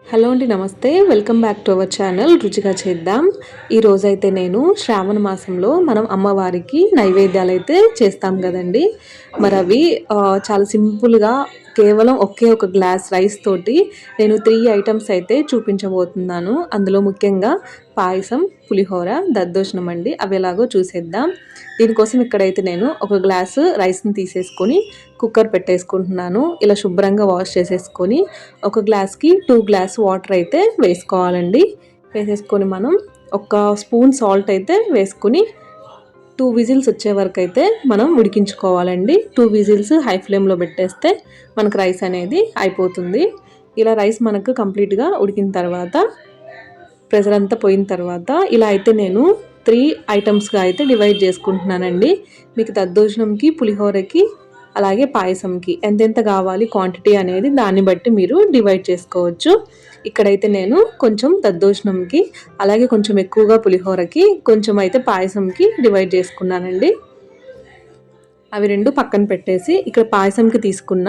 Hello అండి, నమస్తే. Welcome back to our channel రుచిగా చేద్దాం. ఈరోజైతే నేను శ్రావణ మాసంలో మనం అమ్మవారికి నైవేద్యాలు అయితే చేస్తాం కదండి. మరి అవి చాలా సింపుల్గా కేవలం ఒకే ఒక గ్లాస్ రైస్ తోటి నేను 3 ఐటమ్స్ అయితే చూపించబోతున్నాను. అందులో ముఖ్యంగా పాయసం, పులిహోర, దద్దోజనం అండి. అవి ఎలాగో చూసేద్దాం. దీనికోసం ఇక్కడైతే నేను ఒక గ్లాసు రైస్ని తీసేసుకొని కుక్కర్ పెట్టేసుకుంటున్నాను. ఇలా శుభ్రంగా వాష్ చేసేసుకొని ఒక గ్లాస్కి 2 గ్లాస్ వాటర్ అయితే వేసుకోవాలండి. వేసేసుకొని మనం ఒక స్పూన్ సాల్ట్ అయితే వేసుకుని 2 విజిల్స్ వచ్చే వరకు అయితే మనం ఉడికించుకోవాలండి. 2 విజిల్స్ హై ఫ్లేమ్లో పెట్టేస్తే మనకు రైస్ అనేది అయిపోతుంది. ఇలా రైస్ మనకు కంప్లీట్గా ఉడికిన తర్వాత ప్రెషర్ అంతా పోయిన తర్వాత ఇలా అయితే నేను 3 ఐటమ్స్గా అయితే డివైడ్ చేసుకుంటున్నానండి. మీకు దద్దోజనంకి, పులిహోరకి, అలాగే పాయసంకి ఎంతెంత కావాలి క్వాంటిటీ అనేది దాన్ని బట్టి మీరు డివైడ్ చేసుకోవచ్చు. ఇక్కడైతే నేను కొంచెం దద్దోజనంకి, అలాగే కొంచెం ఎక్కువగా పులిహోరకి, కొంచెం అయితే పాయసంకి డివైడ్ చేసుకున్నానండి. అవి రెండు పక్కన పెట్టేసి ఇక్కడ పాయసంకి తీసుకున్న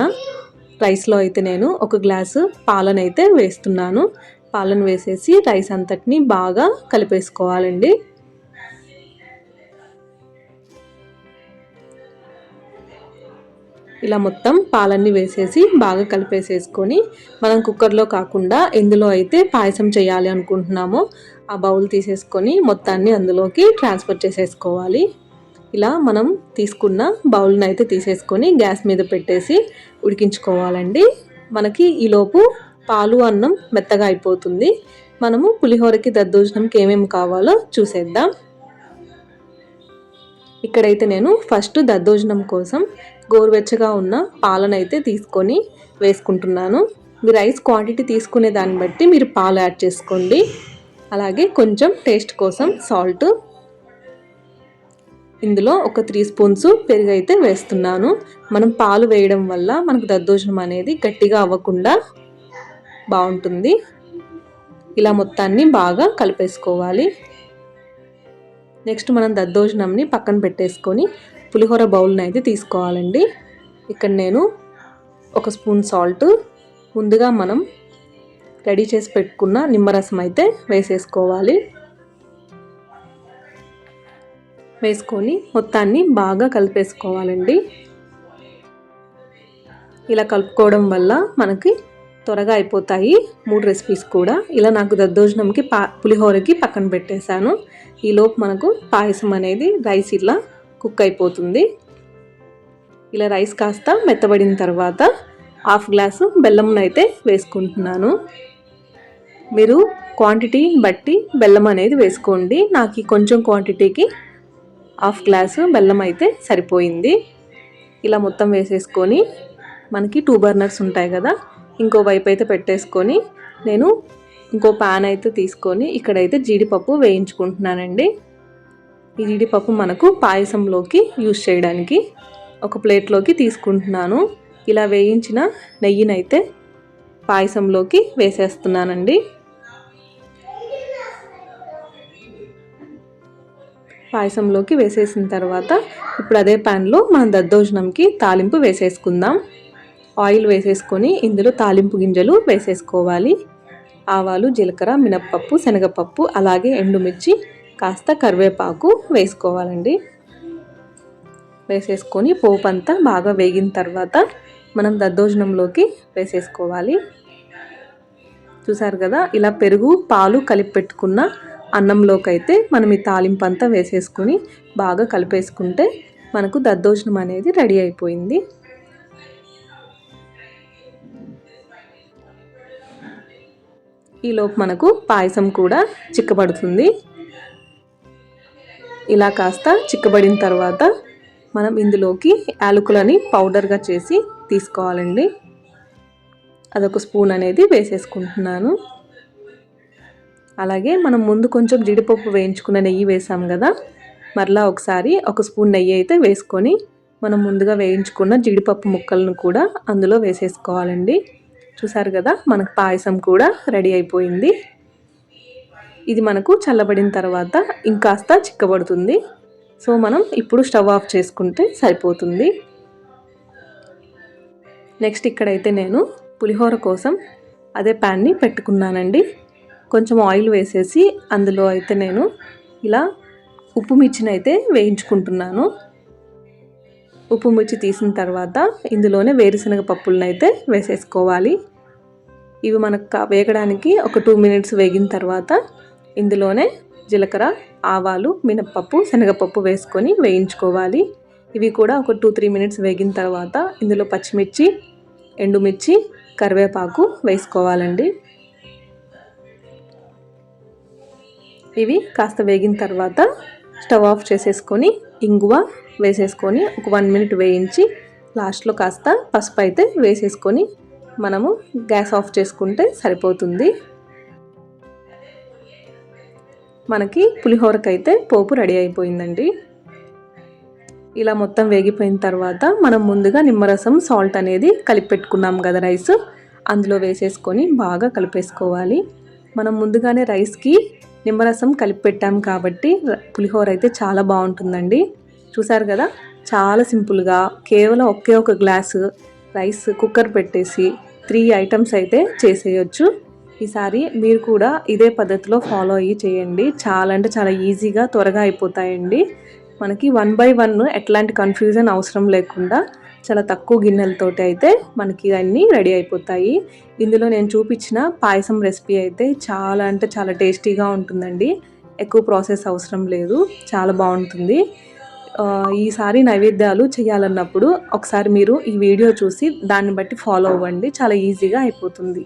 రైస్లో అయితే నేను ఒక గ్లాసు పాలనైతే వేస్తున్నాను. పాలను వేసేసి రైస్ అంతటిని బాగా కలిపేసుకోవాలండి. ఇలా మొత్తం పాలన్నీ వేసేసి బాగా కలిపేసేసుకొని మనం కుక్కర్లో కాకుండా ఎందులో అయితే పాయసం చేయాలి అనుకుంటున్నామో ఆ బౌల్ తీసేసుకొని మొత్తాన్ని అందులోకి ట్రాన్స్ఫర్ చేసేసుకోవాలి. ఇలా మనం తీసుకున్న బౌల్ని అయితే తీసేసుకొని గ్యాస్ మీద పెట్టేసి ఉడికించుకోవాలండి. మనకి ఈలోపు పాలు, అన్నం మెత్తగా అయిపోతుంది. మనము పులిహోరకి, దద్దోజనంకి ఏమేమి కావాలో చూసేద్దాం. ఇక్కడైతే నేను ఫస్ట్ దద్దోజనం కోసం గోరువెచ్చగా ఉన్న పాలనైతే తీసుకొని వేసుకుంటున్నాను. మీ రైస్ క్వాంటిటీ తీసుకునే దాన్ని బట్టి మీరు పాలు యాడ్ చేసుకోండి. అలాగే కొంచెం టేస్ట్ కోసం సాల్ట్, ఇందులో ఒక 3 స్పూన్స్ పెరుగు అయితే వేస్తున్నాను. మనం పాలు వేయడం వల్ల మనకు దద్దోజనం అనేది గట్టిగా అవ్వకుండా బాగుంటుంది. ఇలా మొత్తాన్ని బాగా కలిపేసుకోవాలి. నెక్స్ట్ మనం దద్దోజనంని పక్కన పెట్టేసుకొని పులిహోర బౌల్ని అయితే తీసుకోవాలండి. ఇక్కడ నేను ఒక స్పూన్ సాల్ట్, ముందుగా మనం రెడీ చేసి పెట్టుకున్న నిమ్మరసం అయితే వేసేసుకోవాలి. వేసుకొని మొత్తాన్ని బాగా కలిపేసుకోవాలండి. ఇలా కలుపుకోవడం వల్ల మనకి త్వరగా అయిపోతాయి 3 రెసిపీస్ కూడా. ఇలా నాకు దద్దోజనంకి, పులిహోరకి పక్కన పెట్టేశాను. ఈలోపు మనకు పాయసం అనేది రైస్ ఇలా కుక్ అయిపోతుంది. ఇలా రైస్ కాస్త మెత్తబడిన తర్వాత 1/2 గ్లాసు బెల్లం అయితే వేసుకుంటున్నాను. మీరు క్వాంటిటీ బట్టి బెల్లం అనేది వేసుకోండి. నాకు కొంచెం క్వాంటిటీకి 1/2 గ్లాసు బెల్లం అయితే సరిపోయింది. ఇలా మొత్తం వేసేసుకొని మనకి 2 బర్నర్స్ ఉంటాయి కదా, ఇంకో వైపు అయితే పెట్టేసుకొని నేను ఇంకో ప్యాన్ అయితే తీసుకొని ఇక్కడైతే జీడిపప్పు వేయించుకుంటున్నానండి. ఈ జీడిపప్పు మనకు పాయసంలోకి యూజ్ చేయడానికి ఒక ప్లేట్లోకి తీసుకుంటున్నాను. ఇలా వేయించిన నెయ్యినైతే పాయసంలోకి వేసేస్తున్నానండి. పాయసంలోకి వేసేసిన తర్వాత ఇప్పుడు అదే ప్యాన్లో మనం దద్దోజనంకి తాలింపు వేసేసుకుందాం. ఆయిల్ వేసేసుకొని ఇందులో తాలింపు గింజలు వేసేసుకోవాలి. ఆవాలు, జీలకర్ర, మినప్పప్పు, శనగపప్పు, అలాగే ఎండుమిర్చి, కాస్త కరివేపాకు వేసుకోవాలండి. వేసేసుకొని పోపు అంతా బాగా వేగిన తర్వాత మనం దద్దోజనంలోకి వేసేసుకోవాలి. చూసారు కదా, ఇలా పెరుగు, పాలు కలిపి పెట్టుకున్న అన్నంలోకి అయితే మనం ఈ తాలింపు అంతా వేసేసుకొని బాగా కలిపేసుకుంటే మనకు దద్దోజనం అనేది రెడీ అయిపోయింది. ఈలోపు మనకు పాయసం కూడా చిక్కబడుతుంది. ఇలా కాస్త చిక్కబడిన తర్వాత మనం ఇందులోకి యాలకులని పౌడర్గా చేసి తీసుకోవాలండి. అదొక స్పూన్ అనేది వేసేసుకుంటున్నాను. అలాగే మనం ముందు కొంచెం జీడిపప్పు వేయించుకున్న నెయ్యి వేసాం కదా, మరలా ఒకసారి ఒక స్పూన్ నెయ్యి అయితే వేసుకొని మనం ముందుగా వేయించుకున్న జీడిపప్పు ముక్కలను కూడా అందులో వేసేసుకోవాలండి. చూసారు కదా, మనకు పాయసం కూడా రెడీ అయిపోయింది. ఇది మనకు చల్లబడిన తర్వాత ఇంకాస్త చిక్కబడుతుంది. సో మనం ఇప్పుడు స్టవ్ ఆఫ్ చేసుకుంటే సరిపోతుంది. నెక్స్ట్ ఇక్కడైతే నేను పులిహోర కోసం అదే ప్యాన్ని పెట్టుకున్నానండి. కొంచెం ఆయిల్ వేసేసి అందులో అయితే నేను ఇలా ఉప్పు మిర్చినైతే వేయించుకుంటున్నాను. ఉప్పు మిర్చి తీసిన తర్వాత ఇందులోనే వేరుశనగ పప్పులనైతే వేసేసుకోవాలి. ఇవి మనకు వేగడానికి ఒక 2 మినిట్స్ వేగిన తర్వాత ఇందులోనే జీలకర్ర, ఆవాలు, మినపప్పు, శనగపప్పు వేసుకొని వేయించుకోవాలి. ఇవి కూడా ఒక 2-3 మినిట్స్ వేగిన తర్వాత ఇందులో పచ్చిమిర్చి, ఎండుమిర్చి, కరివేపాకు వేసుకోవాలండి. ఇవి కాస్త వేగిన తర్వాత స్టవ్ ఆఫ్ చేసేసుకొని ఇంగువ వేసేసుకొని ఒక 1 మినిట్ వేయించి లాస్ట్లో కాస్త పసుపు అయితే వేసేసుకొని మనము గ్యాస్ ఆఫ్ చేసుకుంటే సరిపోతుంది. మనకి పులిహోరకైతే పోపు రెడీ అయిపోయిందండి. ఇలా మొత్తం వేగిపోయిన తర్వాత మనం ముందుగా నిమ్మరసం, సాల్ట్ అనేది కలిపి పెట్టుకున్నాం కదా రైస్, అందులో వేసేసుకొని బాగా కలిపేసుకోవాలి. మనం ముందుగానే రైస్కి నిమ్మరసం కలిపి పెట్టాం కాబట్టి పులిహోర అయితే చాలా బాగుంటుందండి. చూసారు కదా, చాలా సింపుల్గా కేవలం ఒకే ఒక గ్లాసు రైస్ కుక్కర్ పెట్టేసి 3 ఐటమ్స్ అయితే చేసేయచ్చు. ఈసారి మీరు కూడా ఇదే పద్ధతిలో ఫాలో అయ్యి చేయండి. చాలా అంటే చాలా ఈజీగా త్వరగా అయిపోతాయండి. మనకి 1 బై 1 ఎట్లాంటి కన్ఫ్యూజన్ అవసరం లేకుండా చాలా తక్కువ గిన్నెలతోటి అయితే మనకి అన్నీ రెడీ అయిపోతాయి. ఇందులో నేను చూపించిన పాయసం రెసిపీ అయితే చాలా అంటే చాలా టేస్టీగా ఉంటుందండి. ఎక్కువ ప్రాసెస్ అవసరం లేదు, చాలా బాగుంటుంది. ఈసారి నైవేద్యాలు చేయాలన్నప్పుడు ఒకసారి మీరు ఈ వీడియో చూసి దాన్ని బట్టి ఫాలో అవ్వండి, చాలా ఈజీగా అయిపోతుంది.